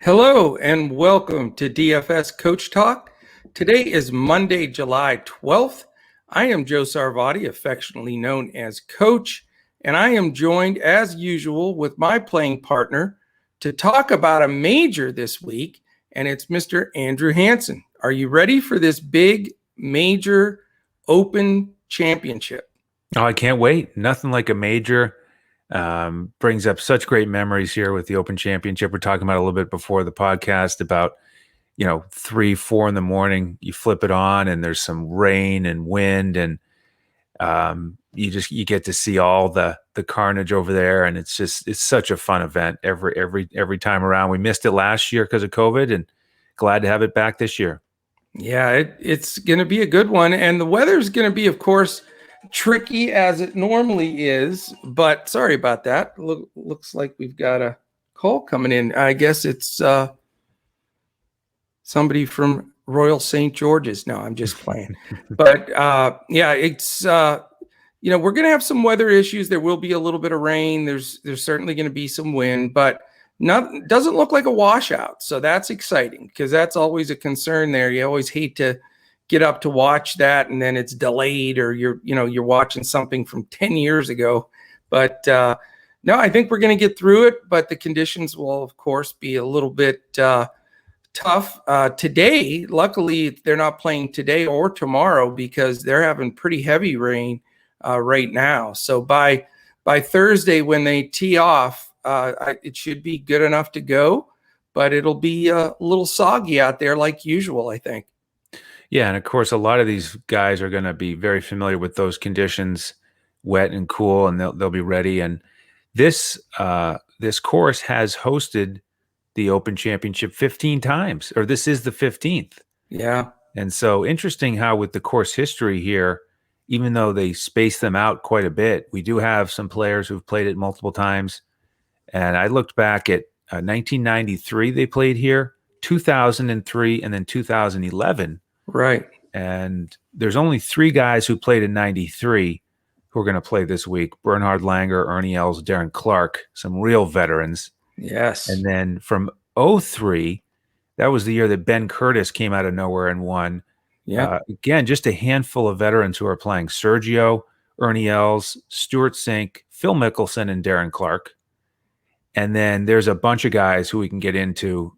Hello and welcome to DFS Coach Talk. Today is Monday, July 12th. I am Joe Sarvati, affectionately known as Coach, and I am joined as usual with my playing partner to talk about a major this week, and it's Mr. Andrew Hansen. Are you ready for this big major open championship? Oh, I can't wait. Nothing like a major. Brings up such great memories here with the Open Championship. We're talking about a little bit before the podcast about, 3, 4 in the morning, you flip it on and there's some rain and wind and you get to see all the carnage over there. And it's such a fun event every time around. We missed it last year because of COVID and glad to have it back this year. Yeah, it's going to be a good one. And the weather's going to be, of course, tricky as it normally is. But sorry about that. Looks like we've got a call coming in. I guess it's somebody from Royal St. George's. No, I'm just playing. But yeah, it's we're going to have some weather issues. There will be a little bit of rain. There's certainly going to be some wind, but doesn't look like a washout. So that's exciting because that's always a concern there. You always hate to get up to watch that and then it's delayed or you're watching something from 10 years ago. But no, I think we're going to get through it, but the conditions will of course be a little bit tough. Today, luckily they're not playing today or tomorrow because they're having pretty heavy rain right now. So by Thursday when they tee off, it should be good enough to go, but it'll be a little soggy out there like usual, I think. Yeah, and of course, a lot of these guys are going to be very familiar with those conditions, wet and cool, and they'll be ready. And this course has hosted the Open Championship 15 times, or this is the 15th. Yeah. And so interesting how with the course history here, even though they space them out quite a bit, we do have some players who've played it multiple times. And I looked back at 1993, they played here, 2003, and then 2011. Right. And there's only 3 guys who played in 93 who are going to play this week. Bernhard Langer, Ernie Els, Darren Clarke, some real veterans. Yes. And then from 03, that was the year that Ben Curtis came out of nowhere and won. Yeah. Again, just a handful of veterans who are playing. Sergio, Ernie Els, Stuart Sinks, Phil Mickelson, and Darren Clarke. And then there's a bunch of guys who we can get into,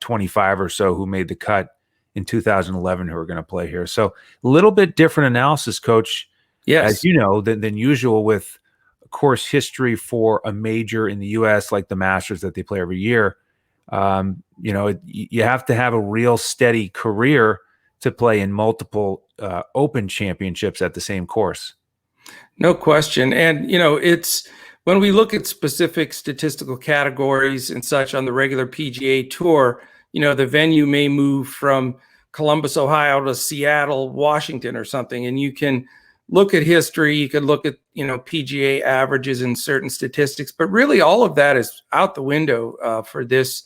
25 or so who made the cut in 2011 who are going to play here. So a little bit different analysis, Coach, yes, as you know, than usual with course history for a major in the U.S. like the Masters that they play every year. You have to have a real steady career to play in multiple Open Championships at the same course. No question. And, it's when we look at specific statistical categories and such on the regular PGA Tour, the venue may move from Columbus, Ohio to Seattle, Washington or something. And you can look at history. You can look at, PGA averages and certain statistics, but really all of that is out the window for this,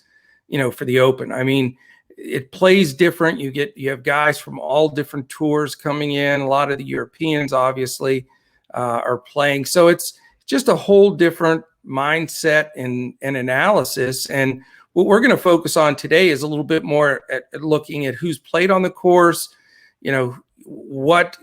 for the Open. I mean, it plays different. You have guys from all different tours coming in. A lot of the Europeans obviously are playing. So it's just a whole different mindset and analysis. And what we're going to focus on today is a little bit more at looking at who's played on the course, what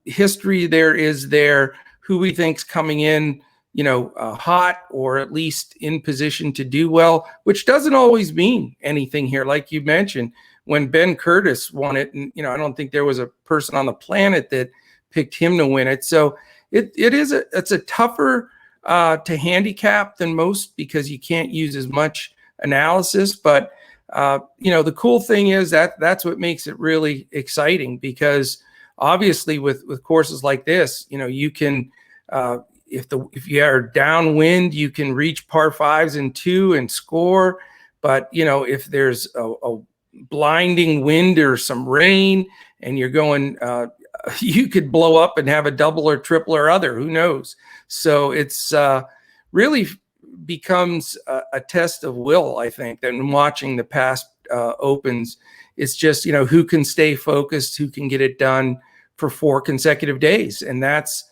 history there is there, who we think's coming in, hot or at least in position to do well, which doesn't always mean anything here. Like you mentioned, when Ben Curtis won it, and, I don't think there was a person on the planet that picked him to win it. So it's a tougher to handicap than most because you can't use as much analysis. But the cool thing is that's what makes it really exciting because obviously with courses like this, you can if you are downwind, you can reach par 5s and 2 and score. But if there's a blinding wind or some rain and you're going you could blow up and have a double or triple or other, who knows? So it's really becomes a test of will, I think, than watching the past Opens. It's just, who can stay focused, who can get it done for 4 consecutive days. And that's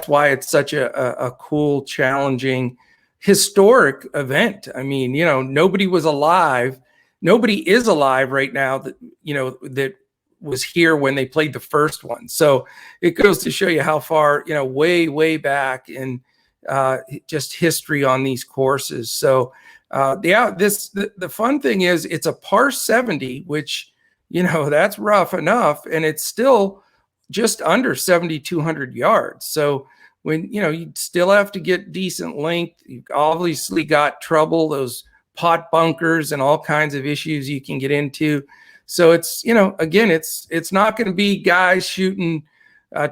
why it's such a cool, challenging historic event. I mean, nobody was alive. Nobody is alive right now that, that was here when they played the first one. So it goes to show you how far, way, way back in just history on these courses. So the fun thing is it's a par 70, which, that's rough enough. And it's still just under 7,200 yards. So when, you still have to get decent length, you've obviously got trouble, those pot bunkers and all kinds of issues you can get into. So it's, again, it's not going to be guys shooting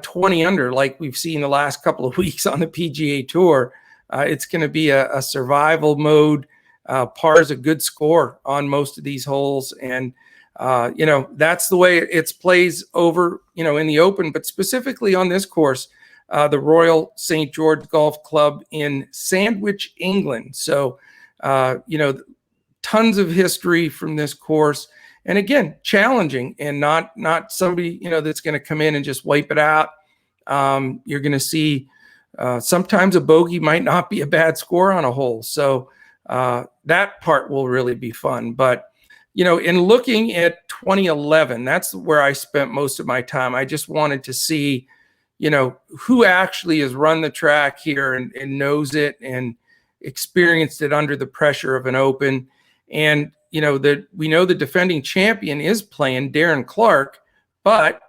20 under like we've seen the last couple of weeks on the PGA Tour. It's going to be a survival mode. Par is a good score on most of these holes. And, that's the way it's plays over, in the Open, but specifically on this course, the Royal St. George Golf Club in Sandwich, England. So, tons of history from this course. And again, challenging and not somebody, that's going to come in and just wipe it out. You're going to see sometimes a bogey might not be a bad score on a hole. So that part will really be fun. But, in looking at 2011, that's where I spent most of my time. I just wanted to see, who actually has run the track here and knows it and experienced it under the pressure of an Open. And, that we know the defending champion is playing Darren Clark, but,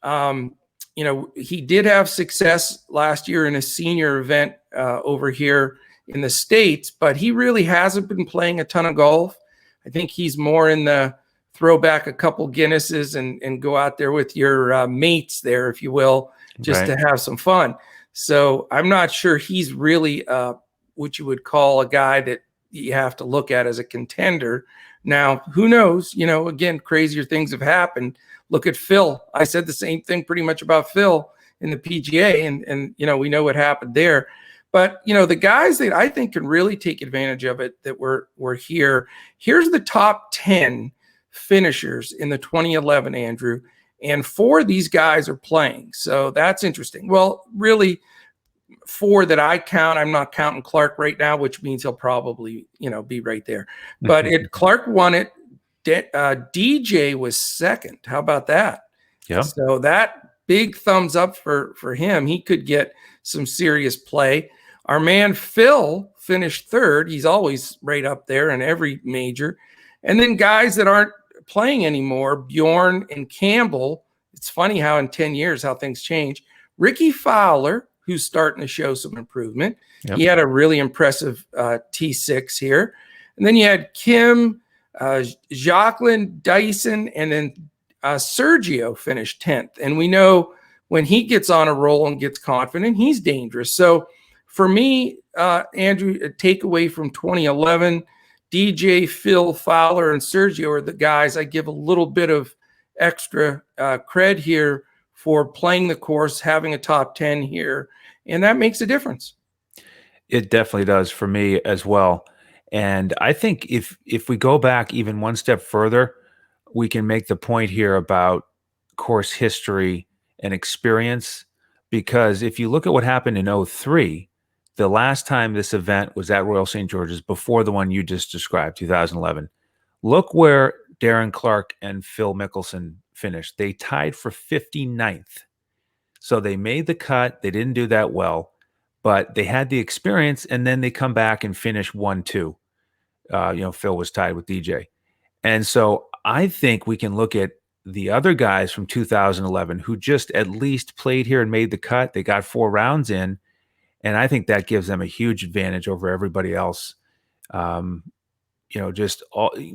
he did have success last year in a senior event over here in the States, but he really hasn't been playing a ton of golf. I think he's more in the throw back a couple Guinnesses and go out there with your mates there, if you will, just to have some fun. So I'm not sure he's really what you would call a guy that you have to look at as a contender. Now, who knows? Again, crazier things have happened. Look at Phil. I said the same thing pretty much about Phil in the PGA, and we know what happened there. But, the guys that I think can really take advantage of it that were here. Here's the top 10 finishers in the 2011, Andrew, and 4 of these guys are playing. So that's interesting. Well, really, 4 that I count. I'm not counting Clark right now, which means he'll probably, be right there. But Clark won it. DJ was second. How about that? Yeah. So that big thumbs up for him. He could get some serious play. Our man Phil finished third. He's always right up there in every major. And then guys that aren't playing anymore, Bjorn and Campbell. It's funny how in 10 years how things change. Ricky Fowler, who's starting to show some improvement. Yep. He had a really impressive T6 here. And then you had Kim, Jacqueline, Dyson, and then Sergio finished 10th. And we know when he gets on a roll and gets confident, he's dangerous. So for me, Andrew, a takeaway from 2011, DJ, Phil, Fowler, and Sergio are the guys I give a little bit of extra cred here for playing the course, having a top 10 here. And that makes a difference. It definitely does for me as well. And I think if we go back even one step further, we can make the point here about course history and experience. Because if you look at what happened in 2003, the last time this event was at Royal St. George's before the one you just described, 2011, look where Darren Clark and Phil Mickelson finished. They tied for 59th. So they made the cut. They didn't do that well, but they had the experience, and then they come back and finish 1-2. Phil was tied with DJ. And so I think we can look at the other guys from 2011 who just at least played here and made the cut. They got 4 rounds in, and I think that gives them a huge advantage over everybody else.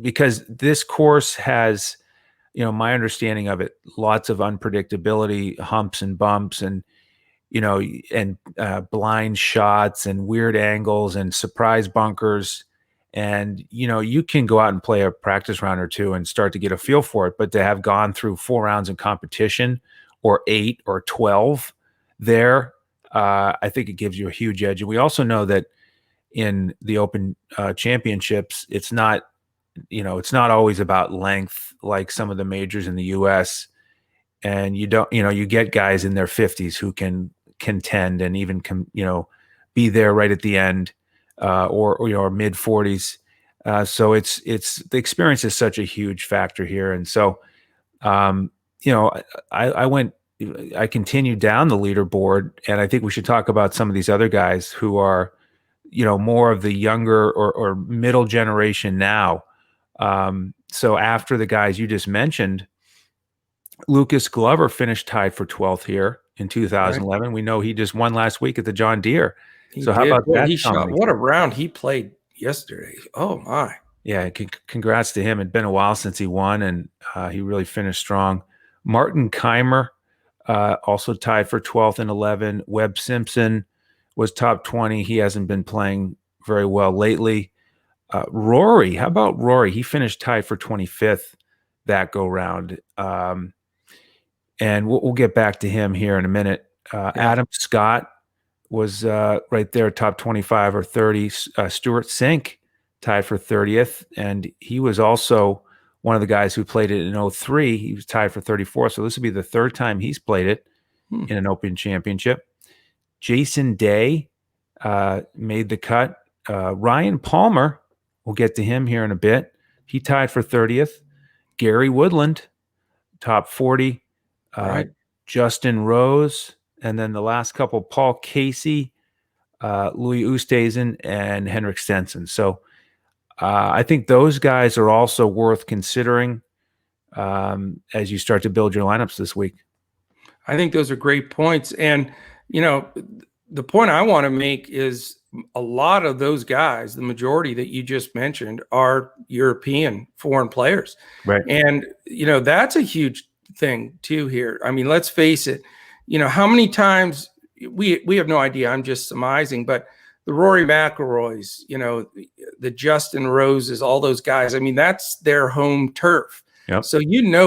Because this course has, my understanding of it, lots of unpredictability, humps and bumps, and blind shots and weird angles and surprise bunkers. And, you can go out and play a practice round or 2 and start to get a feel for it. But to have gone through 4 rounds in competition, or 8 or 12 there, I think it gives you a huge edge. And we also know that in the Open championships, it's not always about length like some of the majors in the US. And you get guys in their 50s who can contend and even be there right at the end. or mid 40s. So it's the experience is such a huge factor here, and so I continued down the leaderboard, and I think we should talk about some of these other guys who are more of the younger or middle generation now. So after the guys you just mentioned, Lucas Glover finished tied for 12th here in 2011. Right. We know he just won last week at the John Deere. How about that? He shot. What a round he played yesterday. Oh my. Yeah, congrats to him. It'd been a while since he won, and he really finished strong. Martin Keimer also tied for 12th and 11. Webb Simpson was top 20. He hasn't been playing very well lately. Rory, how about Rory? He finished tied for 25th that go round. And we'll get back to him here in a minute. Adam Scott was right there, top 25 or 30. Stuart Sink tied for 30th, and he was also one of the guys who played it in 03. He was tied for 34, so this will be the third time he's played it in an Open Championship. Jason Day made the cut. Ryan Palmer, we'll get to him here in a bit. He tied for 30th. Gary Woodland, top 40. Right. Justin Rose, and then the last couple, Paul Casey, Louis Oosthuizen, and Henrik Stenson. So I think those guys are also worth considering as you start to build your lineups this week. I think those are great points. And, the point I want to make is a lot of those guys, the majority that you just mentioned, are European foreign players. Right. And, that's a huge thing too here. I mean, let's face it, how many times we have no idea. I'm just surmising, but the Rory McIlroys, the Justin Roses, all those guys, I mean, that's their home turf. Yep. So,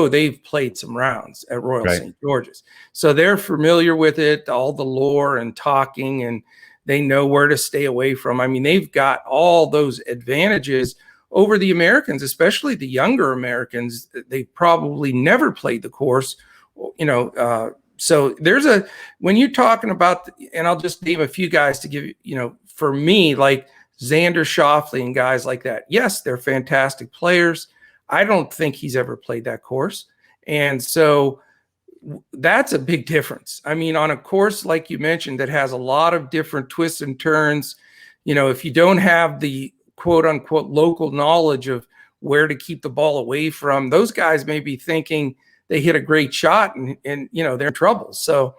they've played some rounds at Royal Right. St. George's. So they're familiar with it, all the lore and talking, and they know where to stay away from. I mean, they've got all those advantages over the Americans, especially the younger Americans. They probably never played the course, so when you're talking about, and I'll just name a few guys to give, for me, like Xander Schofley and guys like that. Yes, they're fantastic players. I don't think he's ever played that course. And so that's a big difference. I mean, on a course, like you mentioned, that has a lot of different twists and turns, if you don't have the quote unquote local knowledge of where to keep the ball away from, those guys may be thinking they hit a great shot and they're in trouble. So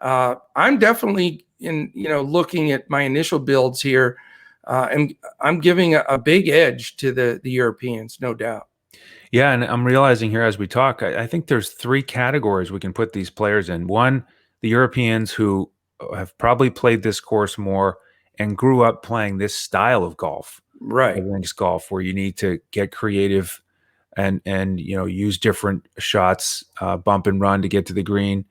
I'm definitely looking at my initial builds here, and I'm giving a big edge to the Europeans, no doubt. Yeah, and I'm realizing here as we talk, I think there's three categories we can put these players in. One, the Europeans who have probably played this course more and grew up playing this style of golf, right? Links golf, where you need to get creative and use different shots, bump and run to get to the green.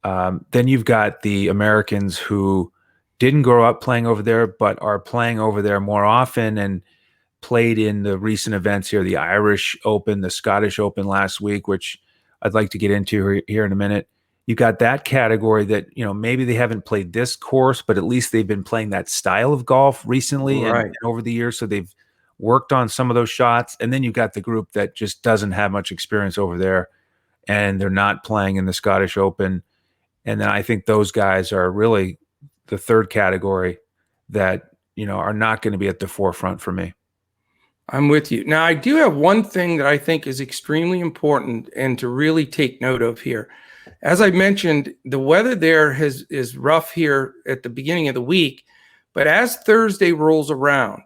Then you've got the Americans who didn't grow up playing over there, but are playing over there more often and played in the recent events here, the Irish Open, the Scottish Open last week, which I'd like to get into here in a minute. You've got that category that, maybe they haven't played this course, but at least they've been playing that style of golf recently and over the years. So they've worked on some of those shots. And then you've got the group that just doesn't have much experience over there, and they're not playing in the Scottish Open. And then I think those guys are really the third category that, are not going to be at the forefront for me. I'm with you. Now, I do have one thing that I think is extremely important and to really take note of here. As I mentioned, the weather there is rough here at the beginning of the week, but as Thursday rolls around,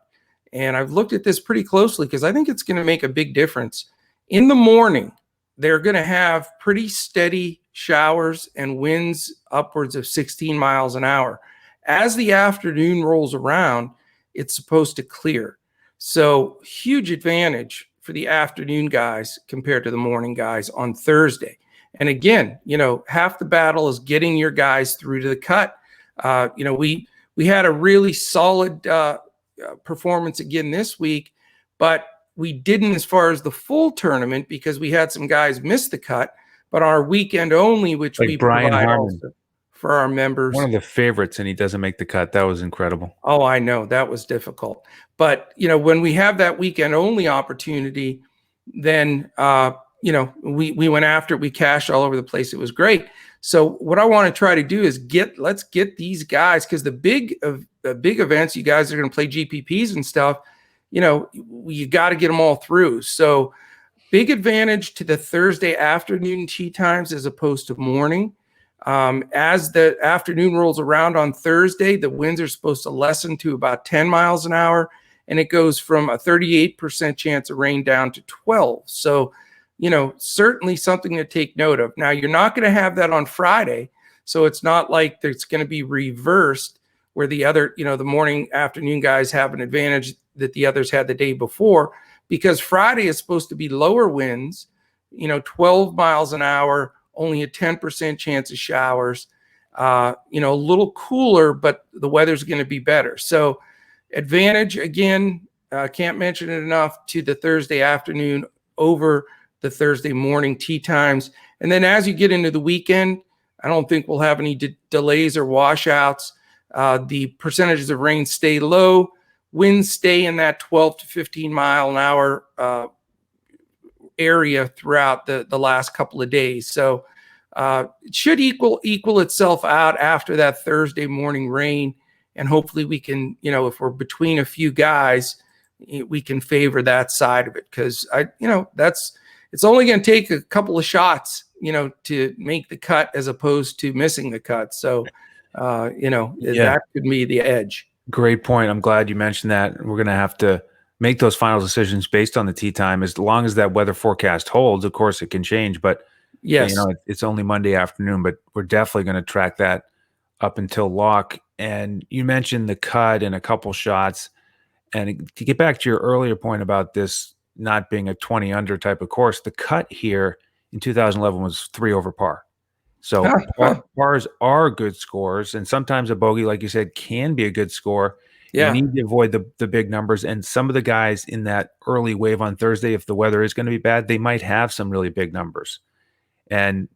and I've looked at this pretty closely because I think it's going to make a big difference. In the morning, they're going to have pretty steady showers and winds upwards of 16 miles an hour. As the afternoon rolls around, it's supposed to clear. So huge advantage for the afternoon guys compared to the morning guys on Thursday. And again, half the battle is getting your guys through to the cut. We had a really solid performance again this week, but we didn't as far as the full tournament because we had some guys miss the cut. But our weekend only, which like we Brian provide Harmon. also for our members. One of the favorites, and he doesn't make the cut. That was incredible. Oh, I know that was difficult. But, when we have that weekend only opportunity, then, we went after it. We cashed all over the place. It was great. So what I want to try to do is let's get these guys, because the big events, you guys are going to play GPPs and stuff, you got to get them all through. So big advantage to the Thursday afternoon tee times as opposed to morning. As the afternoon rolls around on Thursday, the winds are supposed to lessen to about 10 miles an hour, and it goes from a 38% chance of rain down to 12. So, certainly something to take note of. Now, you're not going to have that on Friday, so it's not like it's going to be reversed where the other, the morning afternoon guys have an advantage that the others had the day before, because Friday is supposed to be lower winds, 12 miles an hour, only a 10% chance of showers, a little cooler, but the weather's going to be better. So advantage, again, can't mention it enough, to the Thursday afternoon over the Thursday morning tee times. And then as you get into the weekend, I don't think we'll have any delays or washouts. The percentages of rain stay low. Winds stay in that 12 to 15 mile an hour area throughout the last couple of days. So it should equal itself out after that Thursday morning rain. And hopefully we can, if we're between a few guys, we can favor that side of it. Because it's only going to take a couple of shots, to make the cut as opposed to missing the cut. So, that could be the edge. Great point. I'm glad you mentioned that. We're going to have to make those final decisions based on the tee time. As long as that weather forecast holds, of course, it can change. But yes, it's only Monday afternoon. But we're definitely going to track that up until lock. And you mentioned the cut and a couple shots. And to get back to your earlier point about this not being a 20 under type of course, the cut here in 2011 was 3 over par. So pars are good scores, and sometimes a bogey, like you said, can be a good score. Yeah. You need to avoid the big numbers. And some of the guys in that early wave on Thursday, if the weather is going to be bad, they might have some really big numbers. And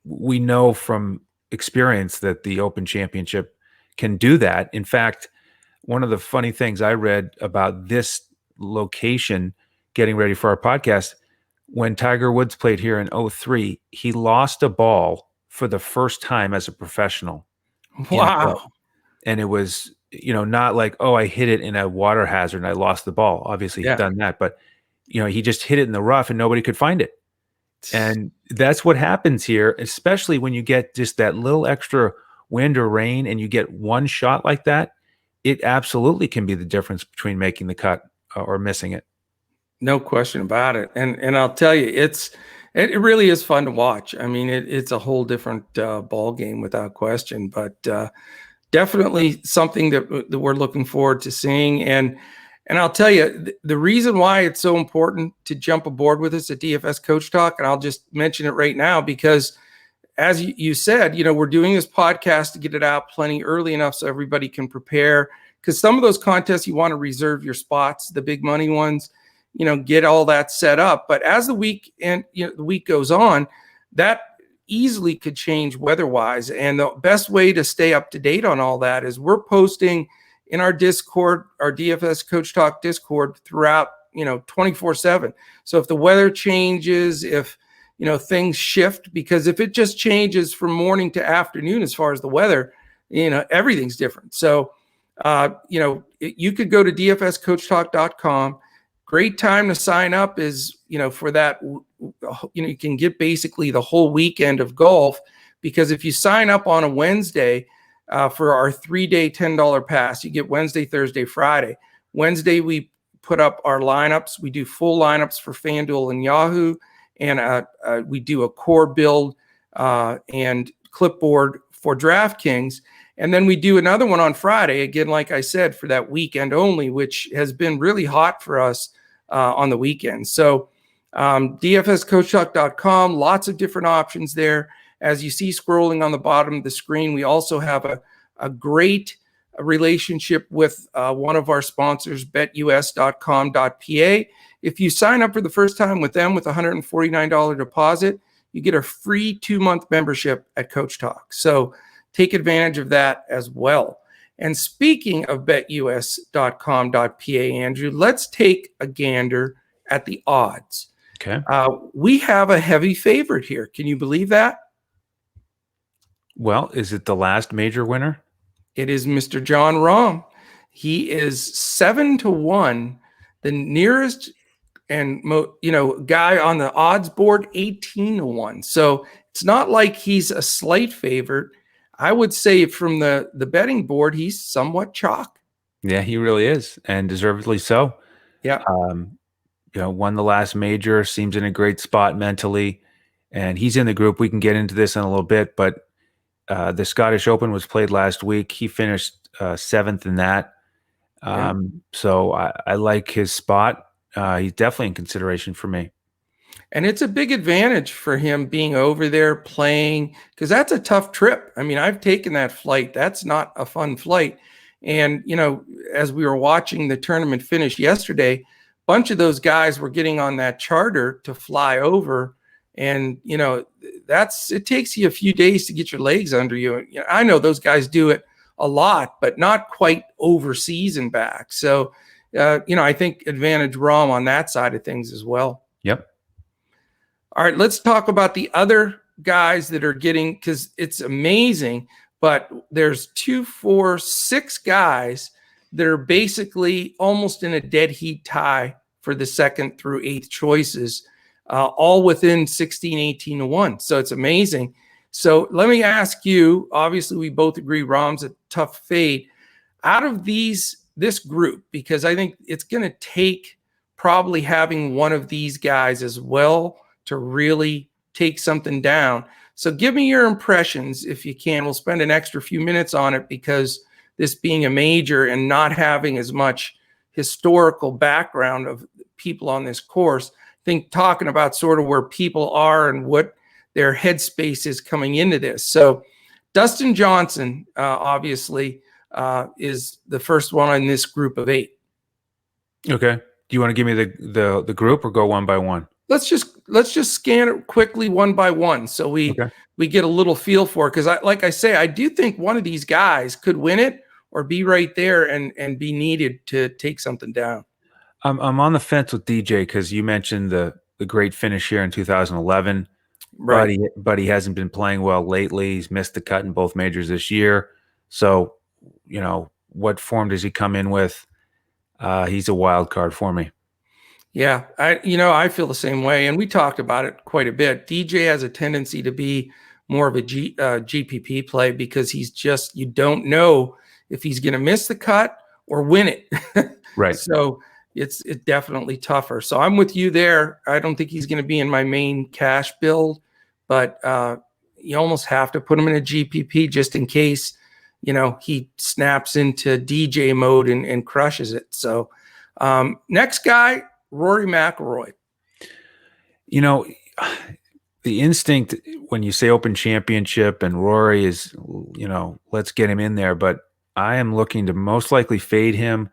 we know from experience that the Open Championship can do that. In fact, one of the funny things I read about this location getting ready for our podcast, when Tiger Woods played here in 2003, he lost a ball for the first time as a professional. Wow. And it was, not like, oh, I hit it in a water hazard and I lost the ball. Obviously he's done that, but he just hit it in the rough and nobody could find it. And that's what happens here, especially when you get just that little extra wind or rain and you get one shot like that. It absolutely can be the difference between making the cut or missing it. No question about it. And I'll tell you, it really is fun to watch. I mean, it's a whole different ball game without question, but definitely something that we're looking forward to seeing. And I'll tell you, the reason why it's so important to jump aboard with us at DFS Coach Talk, and I'll just mention it right now, because as you said, we're doing this podcast to get it out plenty early enough so everybody can prepare, because some of those contests you want to reserve your spots, the big money ones, get all that set up. But as the week goes on, that easily could change weather-wise. And the best way to stay up to date on all that is we're posting in our Discord, our DFS Coach Talk Discord, throughout, 24/7. So if the weather changes, if, things shift, because if it just changes from morning to afternoon as far as the weather, everything's different. So, you could go to dfscoachtalk.com. Great time to sign up is, for that, you can get basically the whole weekend of golf, because if you sign up on a Wednesday for our 3-day $10 pass, you get Wednesday, Thursday, Friday. Wednesday, we put up our lineups. We do full lineups for Fanduel and Yahoo, and we do a core build and clipboard for DraftKings. And then we do another one on Friday, again, like I said, for that weekend only, which has been really hot for us on the weekend. So dfscoachtalk.com, lots of different options there. As you see scrolling on the bottom of the screen, we also have a great relationship with one of our sponsors, BetUS.com.pa. If you sign up for the first time with them with a $149 deposit, you get a free 2-month membership at Coach Talk. So take advantage of that as well. And speaking of betus.com.pa, Andrew, let's take a gander at the odds. Okay. We have a heavy favorite here. Can you believe that? Well, is it the last major winner? It is Mr. John Rahm. He is 7-1, the nearest and guy on the odds board, 18-1. So it's not like he's a slight favorite. I would say from the betting board, he's somewhat chalk. Yeah, he really is, and deservedly so. Yeah. Won the last major, seems in a great spot mentally, and he's in the group. We can get into this in a little bit, but the Scottish Open was played last week. He finished 7th in that. So I like his spot. He's definitely in consideration for me. And it's a big advantage for him being over there playing, because that's a tough trip. I mean, I've taken that flight. That's not a fun flight. And, as we were watching the tournament finish yesterday, a bunch of those guys were getting on that charter to fly over. And, it takes you a few days to get your legs under you. I know those guys do it a lot, but not quite overseas and back. So, I think advantage Rahm on that side of things as well. Yep. All right, let's talk about the other guys that are getting, because it's amazing, but there's 2, 4, 6 guys that are basically almost in a dead heat tie for the 2nd through 8th choices, all within 16, 18-1. So it's amazing. So let me ask you, obviously we both agree Rahm's a tough fade. Out of this group, because I think it's going to take probably having one of these guys as well to really take something down. So give me your impressions if you can. We'll spend an extra few minutes on it because this being a major and not having as much historical background of people on this course, I think talking about sort of where people are and what their headspace is coming into this. So Dustin Johnson, obviously, is the first one in this group of 8. Okay. Do you want to give me the group or go one by one? Let's just scan it quickly one by one, so we get a little feel for it. Because like I say, I do think one of these guys could win it or be right there and be needed to take something down. I'm on the fence with DJ because you mentioned the great finish here in 2011, right? But he hasn't been playing well lately. He's missed the cut in both majors this year. So, what form does he come in with? He's a wild card for me. Yeah, I feel the same way, and we talked about it quite a bit. DJ has a tendency to be more of a GPP play because you don't know if he's going to miss the cut or win it. Right. So it's definitely tougher. So I'm with you there. I don't think he's going to be in my main cash build, but you almost have to put him in a GPP just in case, he snaps into DJ mode and crushes it. So next guy, Rory Mcilroy. The instinct when you say Open Championship and Rory is, let's get him in there. But I am looking to most likely fade him.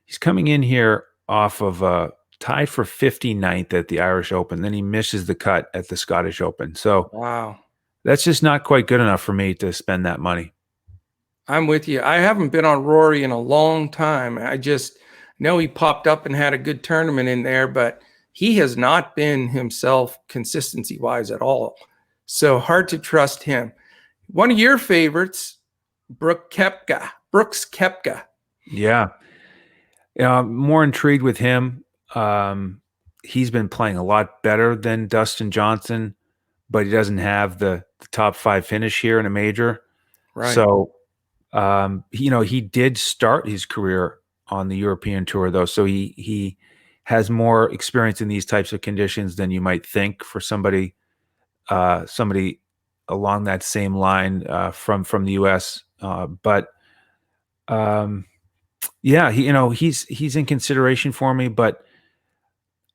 He's coming in here off of tied for 59th at the Irish Open. Then he misses the cut at the Scottish Open. So wow, that's just not quite good enough for me to spend that money. I'm with you. I haven't been on Rory in a long time. I just know he popped up and had a good tournament in there, but he has not been himself consistency-wise at all. So hard to trust him. One of your favorites, Brooks Koepka. Yeah. More intrigued with him. He's been playing a lot better than Dustin Johnson, but he doesn't have the top 5 finish here in a major. Right. So, he did start his career on the European Tour, though, so he has more experience in these types of conditions than you might think for somebody along that same line from the U.S. Yeah, he's in consideration for me, but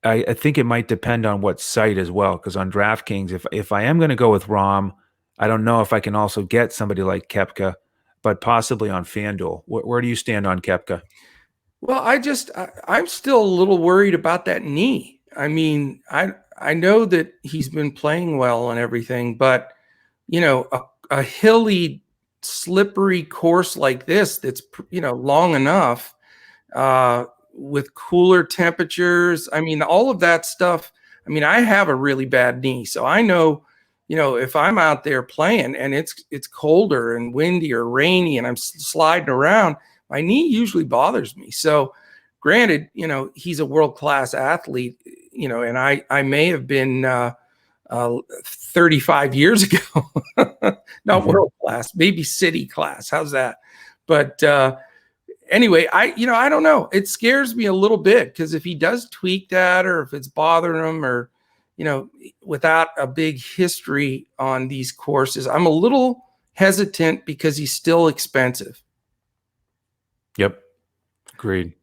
I think it might depend on what site as well. Because on DraftKings, if I am going to go with Rahm, I don't know if I can also get somebody like Koepka, but possibly on Fanduel. Where do you stand on Koepka? Well, I'm still a little worried about that knee. I mean, I I know that he's been playing well and everything, but a hilly, slippery course like this that's long enough, with cooler temperatures. I mean, all of that stuff. I mean, I have a really bad knee, so I know, if I'm out there playing and it's colder and windy or rainy and I'm sliding around, my knee usually bothers me. So, granted, he's a world-class athlete, and I may have been 35 years ago, not world class, maybe city class. How's that? But anyway, I don't know. It scares me a little bit because if he does tweak that, or if it's bothering him, or without a big history on these courses, I'm a little hesitant because he's still expensive. Yep, agreed.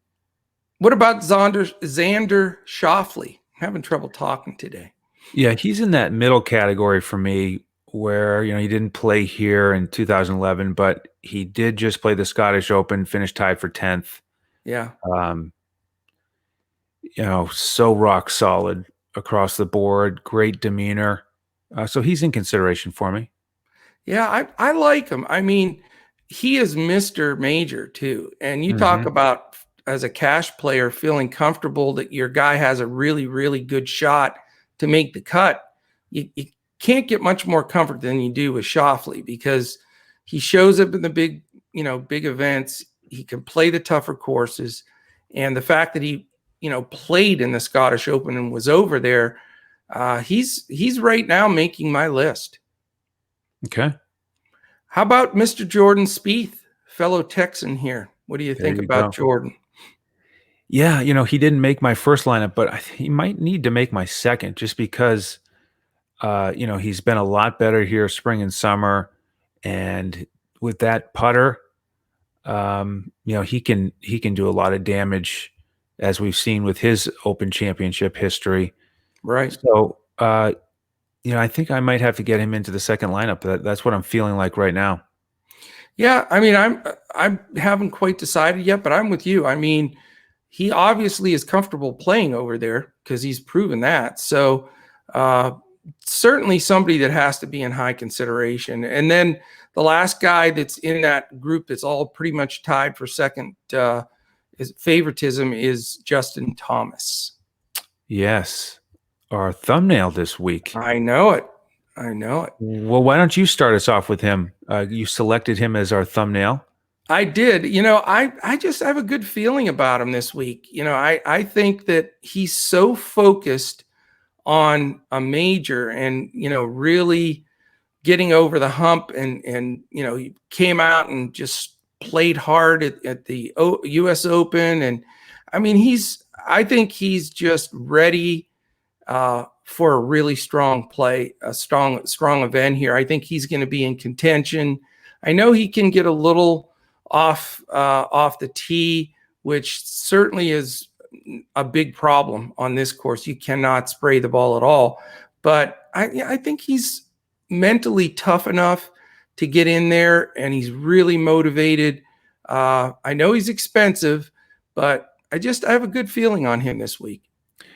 What about Xander Schofley? I'm having trouble talking today. Yeah, he's in that middle category for me, where he didn't play here in 2011, but he did just play the Scottish Open, finished tied for 10th. Yeah. So rock solid across the board, great demeanor. So he's in consideration for me. Yeah, I like him. I mean, he is Mr. Major too. And you talk about, as a cash player, feeling comfortable that your guy has a really, really good shot to make the cut. You can't get much more comfort than you do with Schofley, because he shows up in the big events. He can play the tougher courses. And the fact that he, played in the Scottish Open and was over there, he's right now making my list. Okay. How about Mr. Jordan Spieth, fellow Texan here? What do you think about Jordan? Yeah, he didn't make my first lineup, but he might need to make my second, just because, he's been a lot better here spring and summer. And with that putter, he can do a lot of damage, as we've seen with his Open Championship history. Right. So, I think I might have to get him into the second lineup. That's what I'm feeling like right now. Yeah, I mean, I haven't quite decided yet, but I'm with you. I mean, he obviously is comfortable playing over there because he's proven that. So certainly somebody that has to be in high consideration. And then the last guy that's in that group that's all pretty much tied for second is favoritism is Justin Thomas. Yes. Our thumbnail this week. I know it. Well, why don't you start us off with him? You selected him as our thumbnail. I did. I just have a good feeling about him this week. I think that he's so focused on a major and, really getting over the hump, and he came out and just played hard at the US Open. And I mean, I think he's just ready for a really strong play, a strong event here. I think he's going to be in contention. I know he can get a little off the tee, which certainly is a big problem on this course. You cannot spray the ball at all. But I think he's mentally tough enough to get in there, and he's really motivated. I know he's expensive, but I have a good feeling on him this week.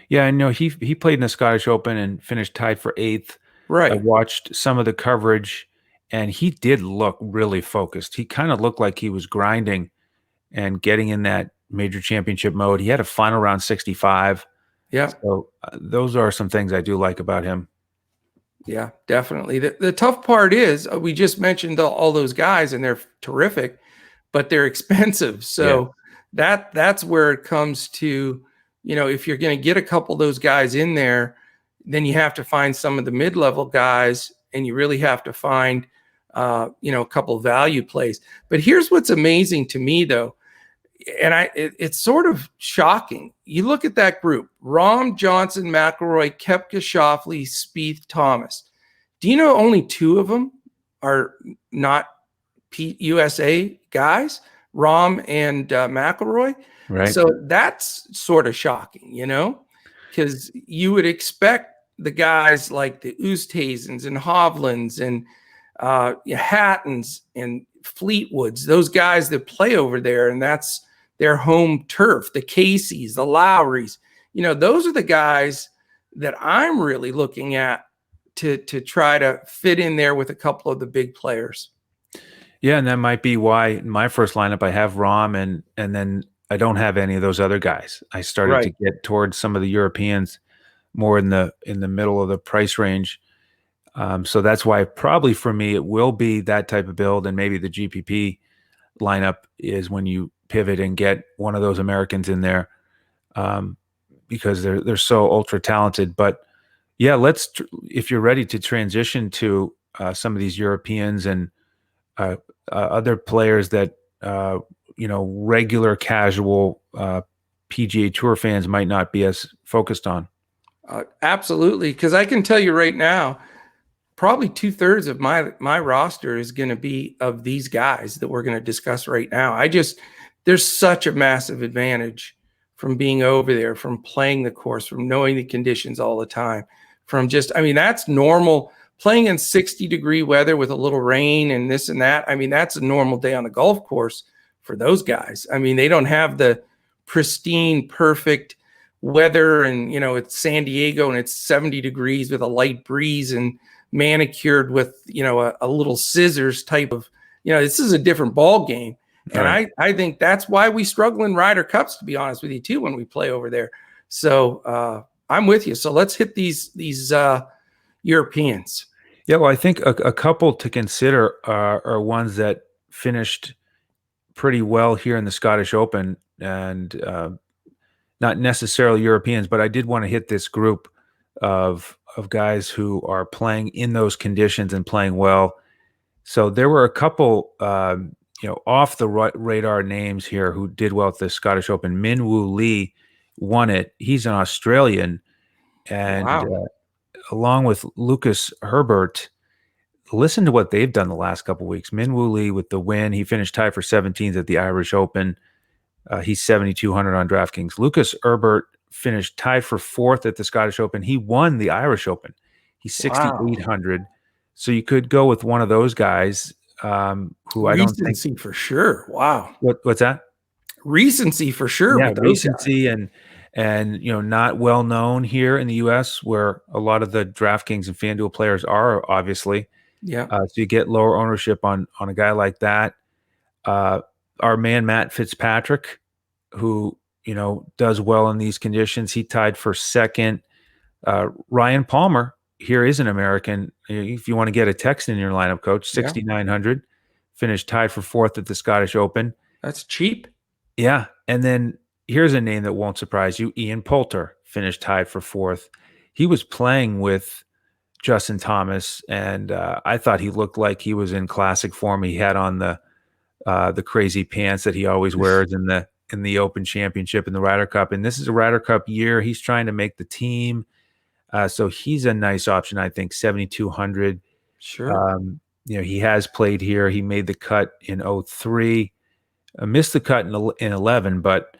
Yeah, I know he played in the Scottish Open and finished tied for 8th. Right. I watched some of the coverage, and he did look really focused. He kind of looked like he was grinding and getting in that major championship mode. He had a final round 65. Yeah. So those are some things I do like about him. Yeah, definitely. The tough part is we just mentioned all those guys, and they're terrific, but they're expensive. So that's where it comes to, if you're going to get a couple of those guys in there, then you have to find some of the mid-level guys, and you really have to find, a couple of value plays. But here's what's amazing to me, though, and it's sort of shocking. You look at that group: Rahm, Johnson, McIlroy, Koepka, Schofley, Spieth, Thomas. Do you know only 2 of them are not USA guys? Rahm and McIlroy. Right. So that's sort of shocking, because you would expect the guys like the Oosthuizens and Hovlands and Hattons and Fleetwoods, those guys that play over there, and that's their home turf, the Caseys, the Lowrys, those are the guys that I'm really looking at to try to fit in there with a couple of the big players. Yeah, and that might be why in my first lineup I have Rahm and then I don't have any of those other guys. I started to get towards some of the Europeans more in the middle of the price range. So that's why probably for me it will be that type of build, and maybe the GPP lineup is when you pivot and get one of those Americans in there, because they're so ultra talented. But yeah, if you're ready to transition to some of these Europeans and other players that regular casual PGA Tour fans might not be as focused on. Absolutely, because I can tell you right now, probably 2/3 of my roster is going to be of these guys that we're going to discuss right now. There's such a massive advantage from being over there, from playing the course, from knowing the conditions all the time, that's normal. Playing in 60-degree weather with a little rain and this and that, that's a normal day on the golf course for those guys. They don't have the pristine, perfect weather, and it's San Diego and it's 70 degrees with a light breeze and manicured with a little scissors type of, this is a different ball game. And right. I think that's why we struggle in Ryder Cups, to be honest with you, too, when we play over there. So I'm with you. So let's hit these Europeans. Yeah, well, I think a couple to consider are ones that finished pretty well here in the Scottish Open, and not necessarily Europeans, but I did want to hit this group of guys who are playing in those conditions and playing well. So there were a couple, off the radar names here who did well at the Scottish Open. Min Woo Lee won it. He's an Australian, and wow. Along with Lucas Herbert, listen to what they've done the last couple of weeks. Min Woo Lee with the win. He finished tied for 17th at the Irish Open. He's 7,200 on DraftKings. Lucas Herbert finished tied for 4th at the Scottish Open. He won the Irish Open. He's 6,800. Wow. So you could go with one of those guys who I don't think. Recency for sure. Wow. What's that? Recency for sure. Yeah, recency and not well known here in the U.S., where a lot of the DraftKings and Fanduel players are, obviously. Yeah. So you get lower ownership on a guy like that. Our man Matt Fitzpatrick, who does well in these conditions, he tied for 2nd. Ryan Palmer here is an American. If you want to get a text in your lineup, coach, 6,900, finished tied for 4th at the Scottish Open. That's cheap. Yeah, and then here's a name that won't surprise you. Ian Poulter finished tied for 4th. He was playing with Justin Thomas, and I thought he looked like he was in classic form. He had on the crazy pants that he always wears in the Open Championship and the Ryder Cup. And this is a Ryder Cup year. He's trying to make the team. So he's a nice option, I think, 7,200. Sure. He has played here. He made the cut in 2003. Missed the cut in 11, but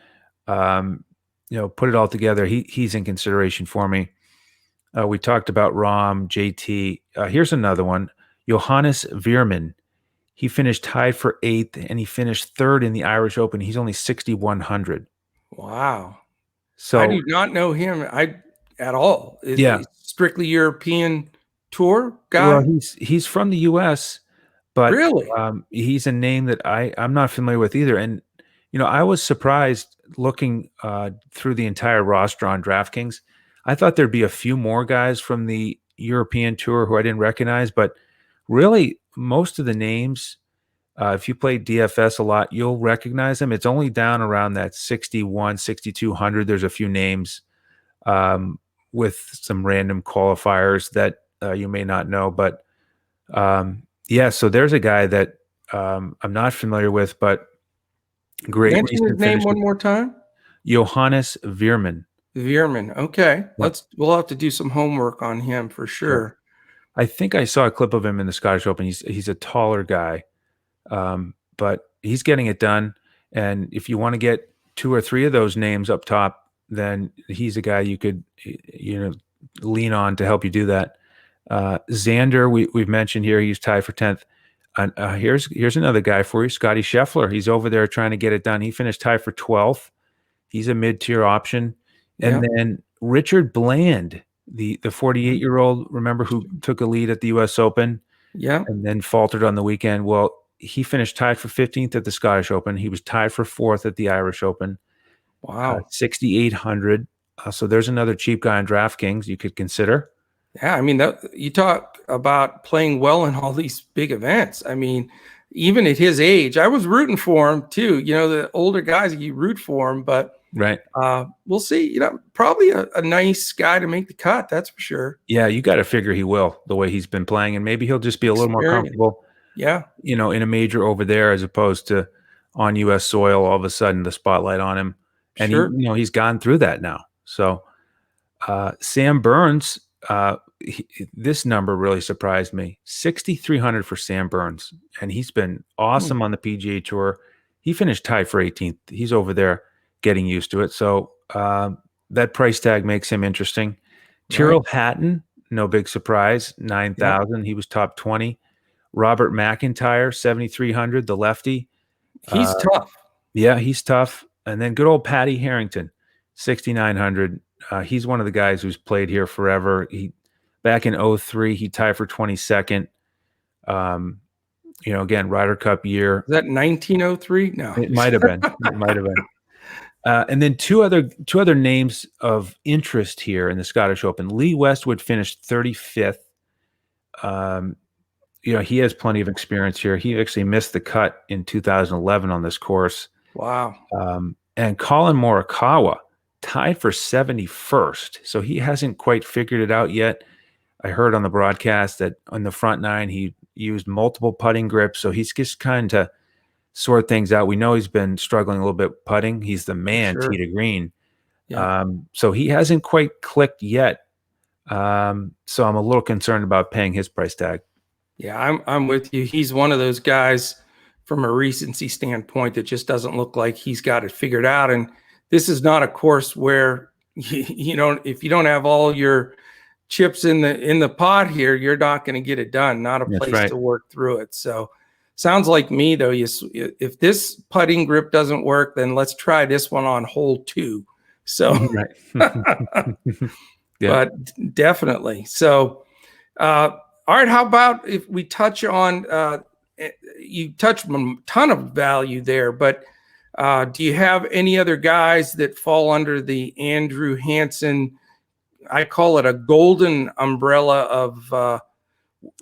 put it all together. He's in consideration for me. We talked about Rahm, JT. Here's another one, Johannes Vermin. He finished tied for 8th, and he finished 3rd in the Irish Open. He's only 6,100. Wow. So I do not know him at all. He's strictly European tour guy. Well, he's from the U.S., but really, he's a name that I'm not familiar with either. And I was surprised looking through the entire roster on DraftKings. I thought there'd be a few more guys from the European tour who I didn't recognize, but really most of the names, if you play DFS a lot, you'll recognize them. It's only down around that 6,100, 6,200. There's a few names with some random qualifiers that you may not know, but so there's a guy that I'm not familiar with, but great. Mention his name one more time. Johannes Vermin. Vermin. Okay. We'll have to do some homework on him for sure. I think I saw a clip of him in the Scottish Open. He's a taller guy, but he's getting it done. And if you want to get 2 or 3 of those names up top, then he's a guy you could lean on to help you do that. Xander, we've mentioned here, he's tied for 10th. And here's another guy for you, Scotty Scheffler. He's over there trying to get it done. He finished tied for 12th. He's a mid-tier option. And then Richard Bland the 48-year-old, remember, who took a lead at the U.S. Open Yeah. and then faltered on the weekend. Well, he finished tied for 15th at the Scottish Open. He was tied for 4th at the Irish Open. Wow. 6,800. So there's another cheap guy on DraftKings you could consider. Yeah, I mean, you talk about playing well in all these big events. I mean, even at his age, I was rooting for him too. You know, the older guys, you root for him, but Right. we'll see. You know, probably a nice guy to make the cut. That's for sure. Yeah, you got to figure he will, the way he's been playing, and maybe he'll just be a little more Experience. comfortable. Yeah, you know, in a major over there as opposed to on U.S. soil. All of a sudden, the spotlight on him, and sure. he's gone through that now. So Sam Burns, this number really surprised me. 6,300 for Sam Burns, and he's been awesome on the PGA Tour. He finished tied for 18th. He's over there getting used to it. So that price tag makes him interesting. Tyrrell Hatton, no big surprise, 9,000. Yep. He was top 20. Robert McIntyre, 7,300, the lefty. He's tough. Yeah, he's tough. And then good old Patty Harrington, 6,900. He's one of the guys who's played here forever. Back in 2003, he tied for 22nd. Again, Ryder Cup year. Is that 1903? No. It might have been. It might have been. And then two other names of interest here in the Scottish Open. Lee Westwood finished 35th. He has plenty of experience here. He actually missed the cut in 2011 on this course. Wow. And Colin Morikawa tied for 71st. So he hasn't quite figured it out yet. I heard on the broadcast that on the front nine, he used multiple putting grips. So he's just kind of sort things out. We know he's been struggling a little bit putting. He's the man, tee to green. Yeah. So he hasn't quite clicked yet. So I'm a little concerned about paying his price tag. Yeah, I'm with you. He's one of those guys from a recency standpoint that just doesn't look like he's got it figured out. And this is not a course where if you don't have all your chips in the pot here, you're not going to get it done. Not a place to work through it. So sounds like me though. If this putting grip doesn't work, then let's try this one on hole 2. So, but definitely. So, all right, how about if we touch on, you touched on a ton of value there, but do you have any other guys that fall under the Andrew Hansen, I call it a golden umbrella of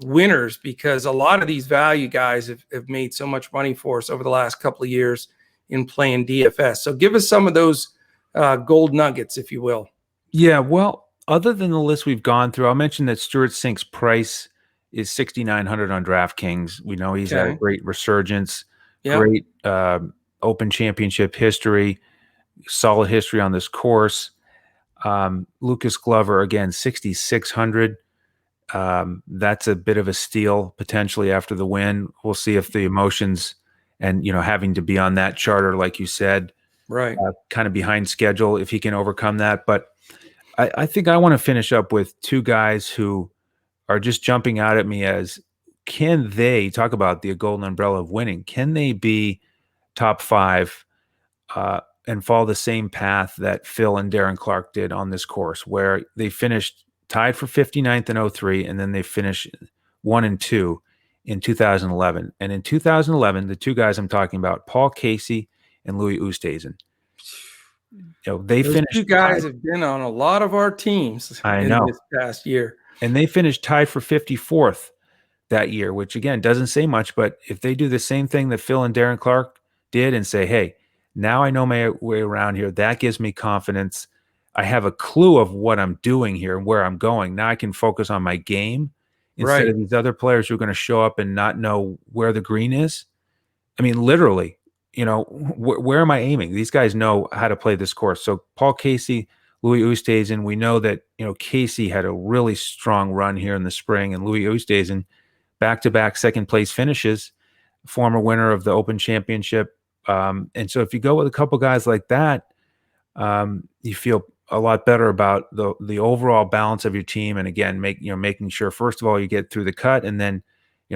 winners, because a lot of these value guys have made so much money for us over the last couple of years in playing DFS. So give us some of those gold nuggets, if you will. Yeah, well, other than the list we've gone through, I'll mention that Stuart Sinks' price is 6,900 on DraftKings. We know he's had a great resurgence, great Open Championship history, solid history on this course. Lucas Glover, again, 6,600. That's a bit of a steal potentially after the win. We'll see if the emotions and, having to be on that charter, like you said, kind of behind schedule, if he can overcome that. But I think I want to finish up with two guys who are just jumping out at me as, can they talk about the golden umbrella of winning? Can they be top 5 and follow the same path that Phil and Darren Clarke did on this course, where they finished tied for 59th in 2003, and then they finished 1 and 2 in 2011. And in 2011, the two guys I'm talking about, Paul Casey and Louis Oosthuizen. Those finished. Two guys have been on a lot of our teams in this past year. And they finished tied for 54th that year, which again doesn't say much, but if they do the same thing that Phil and Darren Clarke did and say, hey, now I know my way around here, that gives me confidence. I have a clue of what I'm doing here and where I'm going. Now I can focus on my game instead of these other players who are going to show up and not know where the green is. I mean, literally, where am I aiming? These guys know how to play this course. So Paul Casey, Louis Oosthuizen, we know that, Casey had a really strong run here in the spring, and Louis Oosthuizen, back-to-back second-place finishes, former winner of the Open Championship. And so if you go with a couple guys like that, you feel a lot better about the overall balance of your team. And again, making sure, first of all, you get through the cut, and then,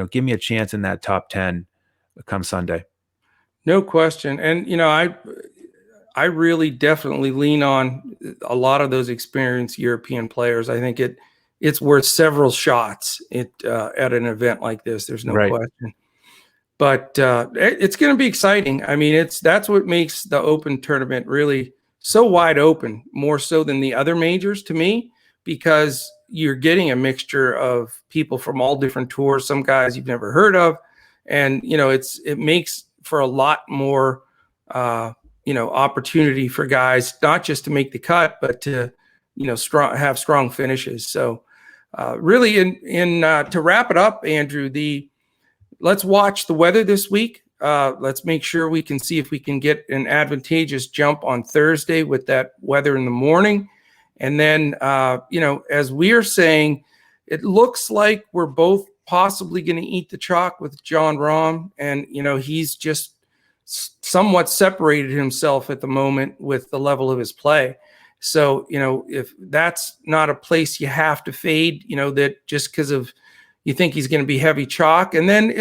give me a chance in that top 10 come Sunday. No question. And, I really definitely lean on a lot of those experienced European players. I think it's worth several shots at an event like this. There's no question. But it's going to be exciting. I mean, that's what makes the Open tournament really so wide open, more so than the other majors to me, because you're getting a mixture of people from all different tours, some guys you've never heard of. And, it makes for a lot more, opportunity for guys, not just to make the cut, but to, have strong finishes. So really to wrap it up, Andrew, let's watch the weather this week. Let's make sure we can see if we can get an advantageous jump on Thursday with that weather in the morning. And then, as we are saying, it looks like we're both possibly going to eat the chalk with Jon Rahm. And, he's just somewhat separated himself at the moment with the level of his play. So, if that's not a place you have to fade, that just because of you think he's going to be heavy chalk. And then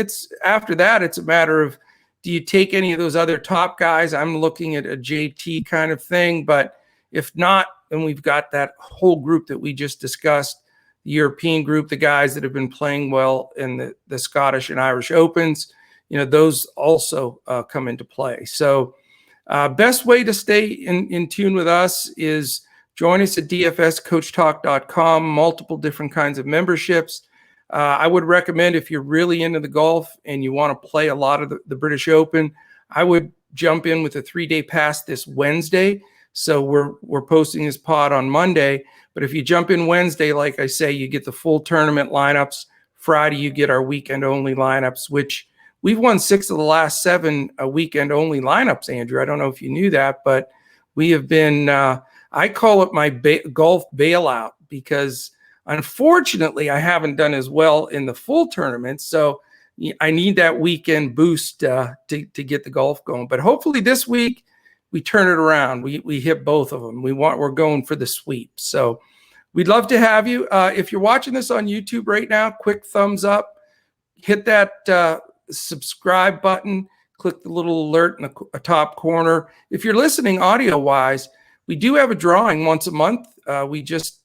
after that, it's a matter of, do you take any of those other top guys? I'm looking at a JT kind of thing, but if not, then we've got that whole group that we just discussed, the European group, the guys that have been playing well in the Scottish and Irish Opens, those also come into play. So best way to stay in tune with us is join us at dfscoachtalk.com, multiple different kinds of memberships. I would recommend, if you're really into the golf and you want to play a lot of the British Open, I would jump in with a 3-day pass this Wednesday. So we're posting this pod on Monday, but if you jump in Wednesday, like I say, you get the full tournament lineups. Friday, you get our weekend only lineups, which we've won 6 of the last 7 weekend only lineups, Andrew. I don't know if you knew that, but we have been, I call it my golf bailout, because unfortunately, I haven't done as well in the full tournament, so I need that weekend boost to get the golf going. But hopefully this week we turn it around. We hit both of them. We're going for the sweep. So we'd love to have you. If you're watching this on YouTube right now, quick thumbs up, hit that subscribe button, click the little alert in the top corner. If you're listening audio wise, we do have a drawing once a month. We just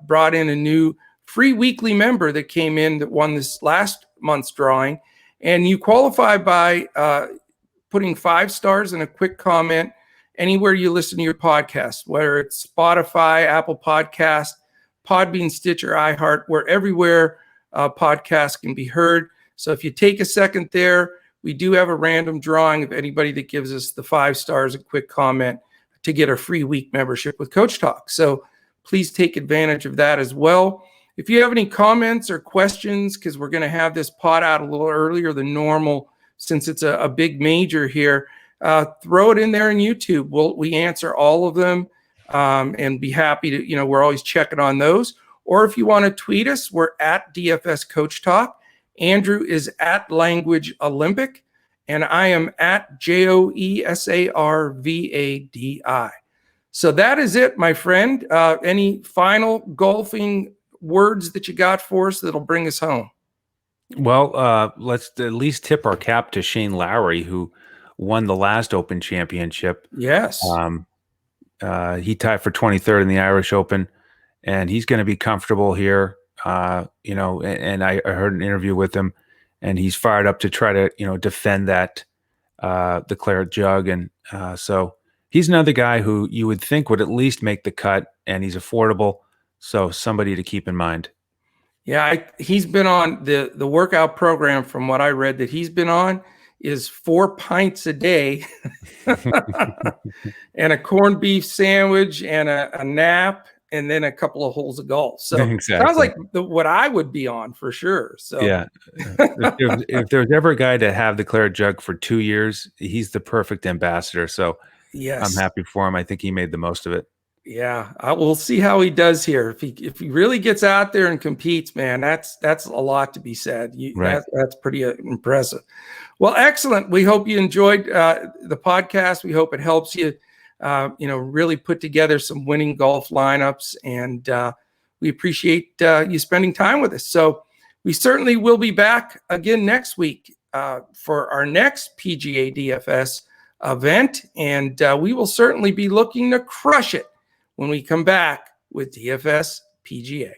brought in a new free weekly member that came in that won this last month's drawing. And you qualify by putting 5 stars and a quick comment anywhere you listen to your podcast, whether it's Spotify, Apple Podcast, Podbean, Stitcher, iHeart, everywhere podcasts can be heard. So if you take a second there, we do have a random drawing of anybody that gives us the 5 stars and quick comment to get a free week membership with Coach Talk. So please take advantage of that as well. If you have any comments or questions, because we're going to have this pod out a little earlier than normal since it's a big major here, throw it in there on YouTube. We answer all of them and be happy to, we're always checking on those. Or if you want to tweet us, we're at DFS Coach Talk. Andrew is at Language Olympic, and I am at JOESARVADI. So that is it, my friend. Any final golfing words that you got for us that'll bring us home? Well, let's at least tip our cap to Shane Lowry, who won the last Open championship. Yes. He tied for 23rd in the Irish Open, and he's going to be comfortable here. And I heard an interview with him, and he's fired up to try to, defend that, the claret jug. And so he's another guy who you would think would at least make the cut, and he's affordable. So somebody to keep in mind. Yeah, he's been on the workout program, from what I read that he's been on, is 4 pints a day and a corned beef sandwich and a nap and then a couple of holes of golf. So exactly. Sounds like what I would be on for sure. So yeah, if there's ever a guy to have the claret jug for 2 years, he's the perfect ambassador. So yes, I'm happy for him. I think he made the most of it. Yeah, we'll see how he does here. If he really gets out there and competes, man, that's a lot to be said. Right. That's pretty impressive. Well, excellent. We hope you enjoyed the podcast. We hope it helps you, really put together some winning golf lineups, and we appreciate you spending time with us. So we certainly will be back again next week for our next PGA DFS event, and we will certainly be looking to crush it when we come back with DFS PGA.